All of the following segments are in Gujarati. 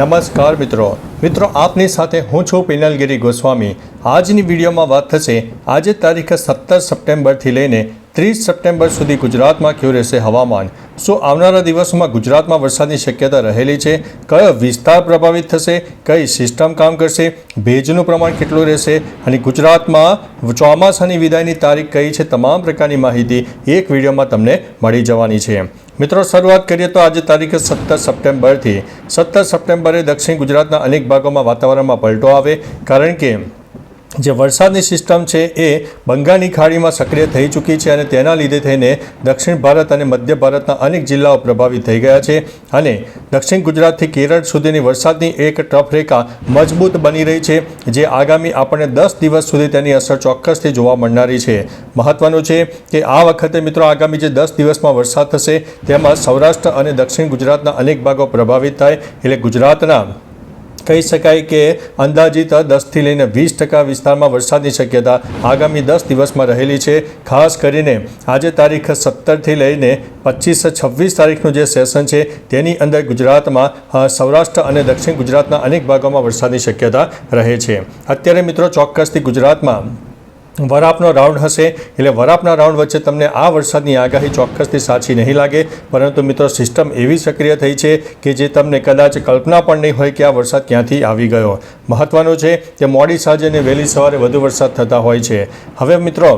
નમસ્કાર મિત્રો આપની સાથે હું છું પિનલગીરી ગોસ્વામી। આજની વિડીયોમાં વાત થશે આજે તારીખ 17 સપ્ટેમ્બરથી લઈને 30 સપ્ટેમ્બર સુધી ગુજરાતમાં કેવું રહેશે હવામાન। શું આવનારા દિવસોમાં ગુજરાતમાં વરસાદની શક્યતા રહેલી છે? કયો વિસ્તાર પ્રભાવિત થશે? કઈ સિસ્ટમ કામ કરશે? ભેજનું પ્રમાણ કેટલું રહેશે? અને ગુજરાતમાં ચોમાસાની વિદાયની તારીખ કઈ છે? તમામ પ્રકારની માહિતી એક વિડીયોમાં તમને મળી જવાની છે। મિત્રો શરૂઆત કરીએ તો આજે તારીખ 17 સપ્ટેમ્બરથી 17 સપ્ટેમ્બરે દક્ષિણ ગુજરાતના અનેક ભાગોમાં વાતાવરણમાં પલટો આવે, કારણ કે જે વરસાદની સિસ્ટમ છે એ બંગાળની ખાડીમાં સક્રિય થઈ ચૂકી છે અને તેના લીધે થઈને દક્ષિણ ભારત અને મધ્ય ભારતના અનેક જિલ્લાઓ પ્રભાવિત થઈ ગયા છે અને દક્ષિણ ગુજરાતથી કેરળ સુધીની વરસાદની એક ટ્રફ રેખા મજબૂત બની રહી છે, જે આગામી આપણને 10 દિવસ સુધી તેની અસર ચોક્કસથી જોવા મળનારી છે। મહત્વનું છે કે આ વખતે મિત્રો આગામી જે 10 દિવસમાં વરસાદ થશે તેમાં સૌરાષ્ટ્ર અને દક્ષિણ ગુજરાતના અનેક ભાગો પ્રભાવિત થાય, એટલે ગુજરાતના કહી શકાય કે અંદાજિત 10થી લઈને 20% વિસ્તારમાં વરસાદની શક્યતા આગામી 10 દિવસમાં રહેલી છે। ખાસ કરીને આજે તારીખ 17થી લઈને 25-26 તારીખનું જે સેશન છે તેની અંદર ગુજરાતમાં સૌરાષ્ટ્ર અને દક્ષિણ ગુજરાતના અનેક ભાગોમાં વરસાદની શક્યતા રહે છે। અત્યારે મિત્રો ચોક્કસથી ગુજરાતમાં વરાપનો રાઉન્ડ હશે, એટલે વરાપના રાઉન્ડ વચ્ચે તમને આ વરસાદની આગાહી ચોક્કસથી સાચી નહીં લાગે, પરંતુ મિત્રો સિસ્ટમ એવી સક્રિય થઈ છે કે જે તમને કદાચ કલ્પના પણ નહીં હોય કે આ વરસાદ ક્યાંથી આવી ગયો। મહત્વનું છે કે મોડી સાંજે અને વહેલી સવારે વધુ વરસાદ થતા હોય છે। હવે મિત્રો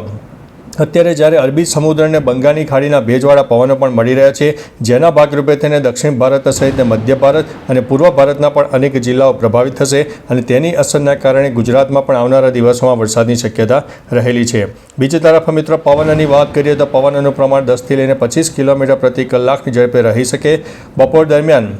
અત્યારે જ્યારે અરબી સમુદ્ર અને બંગાળની ખાડીના ભેજવાળા પવનો પણ મળી રહ્યા છે, જેના ભાગરૂપે થઈને દક્ષિણ ભારત સહિત મધ્ય ભારત અને પૂર્વ ભારતના પણ અનેક જિલ્લાઓ પ્રભાવિત થશે અને તેની અસરના કારણે ગુજરાતમાં પણ આવનારા દિવસોમાં વરસાદની શક્યતા રહેલી છે। બીજી તરફ મિત્રો પવનની વાત કરીએ તો પવનનું પ્રમાણ 10થી લઈને 25 કિલોમીટર પ્રતિ કલાકની ઝડપે રહી શકે। બપોર દરમિયાન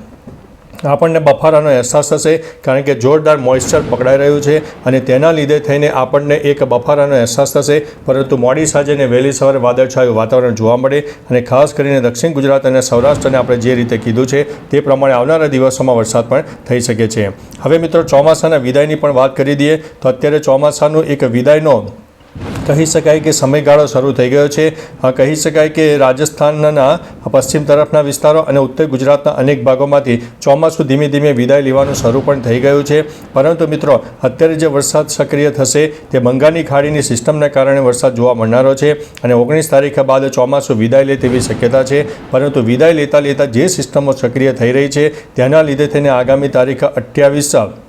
આપણને બફારાનો અહેસાસ થશે, કારણ કે જોરદાર મોઇસ્ચર પકડાઈ રહ્યું છે અને તેના લીધે થઈને આપણને એક બફારાનો અહેસાસ થશે, પરંતુ મોડી સાંજે અને વહેલી સવારે વાદળછાયું વાતાવરણ જોવા મળે અને ખાસ કરીને દક્ષિણ ગુજરાત અને સૌરાષ્ટ્રને આપણે જે રીતે કીધું છે તે પ્રમાણે આવનારા દિવસોમાં વરસાદ પણ થઈ શકે છે। હવે મિત્રો ચોમાસાના વિદાયની પણ વાત કરી દઈએ તો અત્યારે ચોમાસાનું એક વિદાયનો કહી શકાય કે સમયગાળો શરૂ થઈ ગયો છે। કહી શકાય કે રાજસ્થાનના પશ્ચિમ તરફના વિસ્તારો અને ઉત્તર ગુજરાતના અનેક ભાગોમાંથી ચોમાસું ધીમે ધીમે વિદાય લેવાનું શરૂ પણ થઈ ગયું છે, પરંતુ મિત્રો અત્યારે જે વરસાદ સક્રિય થશે તે બંગાળની ખાડીની સિસ્ટમના કારણે વરસાદ જોવા મળનારો છે અને 19 તારીખ બાદ ચોમાસું વિદાય લે તેવી શક્યતા છે, પરંતુ વિદાય લેતા જે સિસ્ટમો સક્રિય થઈ રહી છે તેના લીધે થઈને આગામી તારીખ 28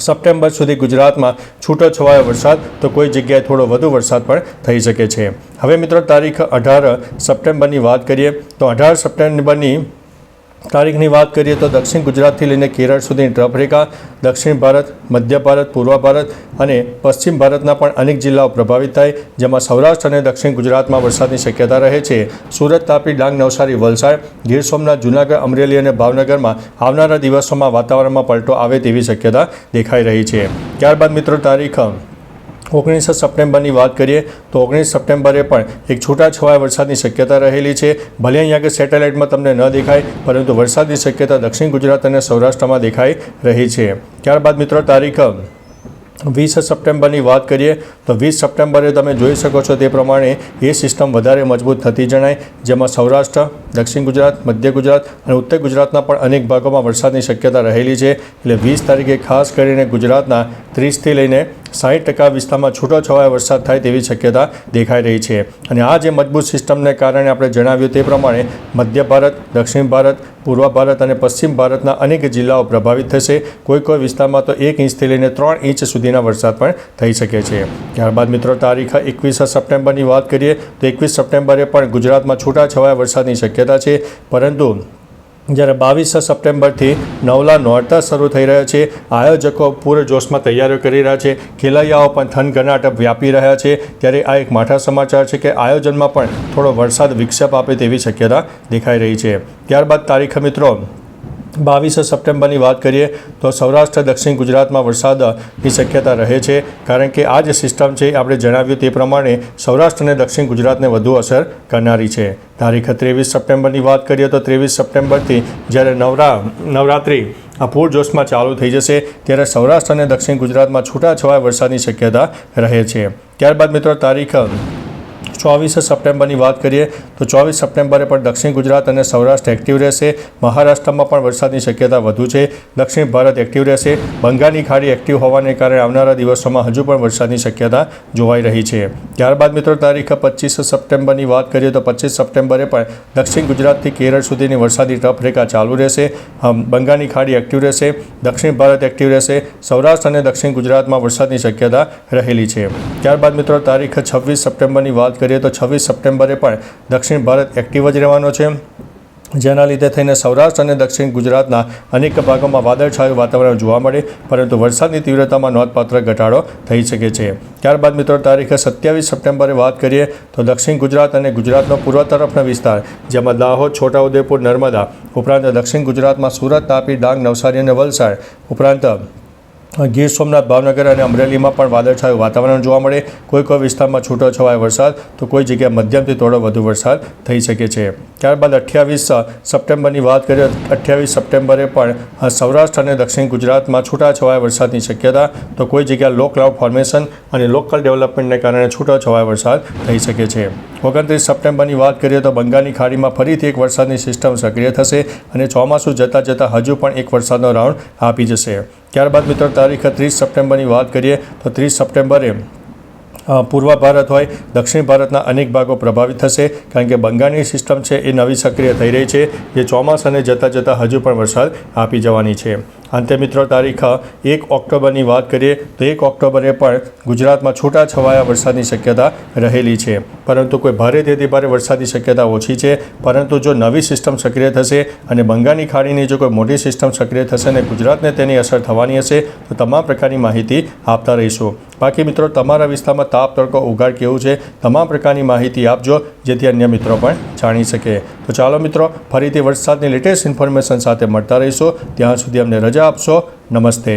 સપ્ટેમ્બર સુધી ગુજરાતમાં છૂટો છવાયો વરસાદ તો કોઈ જગ્યાએ થોડો વધુ વરસાદ પણ થઈ શકે છે। હવે મિત્રો તારીખ 18 સપ્ટેમ્બરની વાત કરીએ તો 18 સપ્ટેમ્બરની તારીખની વાત કરીએ તો દક્ષિણ ગુજરાતથી લઈને કેરળ સુધીની ટ્રફ રેખા દક્ષિણ ભારત, મધ્ય ભારત, પૂર્વ ભારત અને પશ્ચિમ ભારતના પણ અનેક જિલ્લાઓ પ્રભાવિત થાય, જેમાં સૌરાષ્ટ્ર અને દક્ષિણ ગુજરાતમાં વરસાદની શક્યતા રહે છે। સુરત, તાપી, ડાંગ, નવસારી, વલસાડ, ગીર સોમનાથ, જૂનાગઢ, અમરેલી અને ભાવનગરમાં આવનારા દિવસોમાં વાતાવરણમાં પલટો આવે તેવી શક્યતા દેખાઈ રહી છે। ત્યારબાદ મિત્રો તારીખ 19 સપ્ટેમ્બરની વાત કરીએ તો 19 સપ્ટેમ્બરે પણ એક છૂટાછવાયા વરસાદની શક્યતા રહેલી છે। ભલે અહીંયા આગળ સેટેલાઇટમાં તમને ન દેખાય, પરંતુ વરસાદની શક્યતા દક્ષિણ ગુજરાત અને સૌરાષ્ટ્રમાં દેખાઈ રહી છે। ત્યારબાદ મિત્રો તારીખ 20 સપ્ટેમ્બરની વાત કરીએ તો 20 સપ્ટેમ્બરે તમે જોઈ શકો છો તે પ્રમાણે એ સિસ્ટમ વધારે મજબૂત થતી જણાય, જેમાં સૌરાષ્ટ્ર, દક્ષિણ ગુજરાત, મધ્ય ગુજરાત અને ઉત્તર ગુજરાતના પણ અનેક ભાગોમાં વરસાદની શક્યતા રહેલી છે। એટલે 20 તારીખે ખાસ કરીને ગુજરાતના 30થી લઈને 60% વિસ્તારમાં છૂટો છવાયો વરસાદ થાય તેવી શક્યતા દેખાઈ રહી છે અને આ જે મજબૂત સિસ્ટમને કારણે આપણે જણાવ્યું તે પ્રમાણે મધ્ય ભારત, દક્ષિણ ભારત, પૂર્વ ભારત અને પશ્ચિમ ભારતના અનેક જિલ્લાઓ પ્રભાવિત થશે। કોઈ વિસ્તારમાં તો 1 ઇંચથી લઈને 3 ઇંચ સુધીના વરસાદ પણ થઈ શકે છે। ત્યારબાદ મિત્રો તારીખ 21 સપ્ટેમ્બરની વાત કરીએ તો 21 સપ્ટેમ્બરે પણ ગુજરાતમાં છૂટાછવાયા વરસાદની શક્યતા છે, પરંતુ જ્યારે 22 સપ્ટેમ્બરથી નવલા નોરતા શરૂ થઈ રહ્યા છે, આયોજકો પૂરજોશમાં તૈયારીઓ કરી રહ્યા છે, ખેલૈયાઓ પણ થનગનાટ વ્યાપી રહ્યા છે, ત્યારે આ એક માઠા સમાચાર છે કે આયોજનમાં પણ થોડો વરસાદ વિક્ષેપ આપે તેવી શક્યતા દેખાઈ રહી છે। ત્યારબાદ તારીખ મિત્રો 22 સપ્ટેમ્બરની વાત કરીએ તો સૌરાષ્ટ્ર, દક્ષિણ ગુજરાતમાં વરસાદની શક્યતા રહે છે, કારણ કે આ જે સિસ્ટમ છે આપણે જણાવ્યું તે પ્રમાણે સૌરાષ્ટ્ર અને દક્ષિણ ગુજરાતને વધુ અસર કરનારી છે। તારીખ 23 સપ્ટેમ્બરની વાત કરીએ તો 23 સપ્ટેમ્બરથી જ્યારે નવરાત્રિ પૂરજોશમાં ચાલુ થઈ જશે, ત્યારે સૌરાષ્ટ્ર અને દક્ષિણ ગુજરાતમાં છૂટાછવાયા વરસાદની શક્યતા રહે છે। ત્યારબાદ મિત્રો તારીખ 24 સપ્ટેમ્બરની વાત કરીએ તો 24 સપ્ટેમ્બરે પણ દક્ષિણ ગુજરાત અને સૌરાષ્ટ્ર એક્ટિવ રહેશે. મહારાષ્ટ્રમાં પણ વરસાદની શક્યતા વધુ છે. દક્ષિણ ભારત એક્ટિવ રહેશે. બંગાળની ખાડી એક્ટિવ હોવાને કારણે આવનારા દિવસોમાં હજુ પણ વરસાદની શક્યતા જોવાઈ રહી છે. ત્યારબાદ મિત્રો તારીખ 25 સપ્ટેમ્બરની વાત કરીએ તો 25 સપ્ટેમ્બરે પણ દક્ષિણ ગુજરાતથી કેરળ સુધીની વરસાદી ટફ રેખા ચાલુ રહેશે. બંગાળની ખાડી એક્ટિવ રહેશે. દક્ષિણ ભારત એક્ટિવ રહેશે. સૌરાષ્ટ્ર અને દક્ષિણ ગુજરાતમાં વરસાદની શક્યતા રહેલી છે. ત્યારબાદ મિત્રો તારીખ 26 સપ્ટેમ્બરની વાત કરીએ તો 26 સપ્ટેમ્બરે પણ દક્ષિણ ભારત એક્ટિવ જ રહેવાનો છે, જેના લીધે થઈને સૌરાષ્ટ્ર અને દક્ષિણ ગુજરાતના અનેક ભાગોમાં વાદળછાયું વાતાવરણ જોવા મળે, પરંતુ વરસાદની તીવ્રતામાં નોંધપાત્ર ઘટાડો થઈ શકે છે. ત્યારબાદ મિત્રો તારીખ 27 સપ્ટેમ્બરે વાત કરીએ તો દક્ષિણ ગુજરાત અને ગુજરાતનો પૂર્વ તરફનો વિસ્તાર, જેમાં દાહોદ, છોટાઉદેપુર, નર્મદા ઉપરાંત દક્ષિણ ગુજરાતમાં સુરત, તાપી, ડાંગ, નવસારી અને વલસાડ ઉપરાંત ગીર સોમનાથ, ભાવનગર અને અમરેલીમાં પણ વાદળછાયું વાતાવરણ જોવા મળે. કોઈ વિસ્તારમાં છૂટોછવાયો વરસાદ તો કોઈ જગ્યાએ મધ્યમથી થોડો વધુ વરસાદ થઈ શકે છે. ત્યારબાદ 28 સપ્ટેમ્બરની વાત કરીએ 28 સપ્ટેમ્બરે પણ સૌરાષ્ટ્ર અને દક્ષિણ ગુજરાતમાં છૂટાછવાયા વરસાદની શક્યતા, તો કોઈ જગ્યાએ લો ક્લાઉડ ફોર્મેશન અને લોકલ ડેવલપમેન્ટને કારણે છૂટોછવાયો વરસાદ થઈ શકે છે. 29 સપ્ટેમ્બરની વાત કરીએ તો બંગાળની ખાડીમાં ફરીથી એક વરસાદની સિસ્ટમ સક્રિય થશે અને ચોમાસું જતાં હજુ પણ એક વરસાદનો રાઉન્ડ આપી જશે. ત્યારબાદ મિત્રો તારીખ 30 સપ્ટેમ્બરની વાત કરીએ તો 30 સપ્ટેમ્બરે પૂર્વ ભારત હોય દક્ષિણ ભારતના અનેક ભાગો પ્રભાવિત થશે, કારણ કે બંગાળની સિસ્ટમ છે એ નવી સક્રિય થઈ રહી છે, જે ચોમાસાને જતાં હજુ પણ વરસાદ આપી જવાની છે. અંતે મિત્રો તારીખ 1 ઓક્ટોબરની વાત કરીએ તો 1 ઓક્ટોબરે પણ ગુજરાતમાં છૂટાછવાયા વરસાદની શક્યતા રહેલી છે, પરંતુ કોઈ ભારેથી અતિભારે વરસાદની શક્યતા ઓછી છે. પરંતુ જો નવી સિસ્ટમ સક્રિય થશે અને બંગાળની ખાડીની જો કોઈ મોટી સિસ્ટમ સક્રિય થશે અને ગુજરાતને તેની અસર થવાની હશે તો તમામ પ્રકારની માહિતી આપતા રહીશું. બાકી મિત્રો તમારા વિસ્તારમાં તાપ, તડકો, ઉઘાડ કેવું છે, તમામ પ્રકારની માહિતી આપજો, જેથી અન્ય મિત્રો પણ જાણી શકે. તો ચાલો મિત્રો ફરીથી વરસાદની લેટેસ્ટ ઇન્ફોર્મેશન સાથે મળતા રહીશું. ત્યાં સુધી અમને રજા આપશો. નમસ્તે.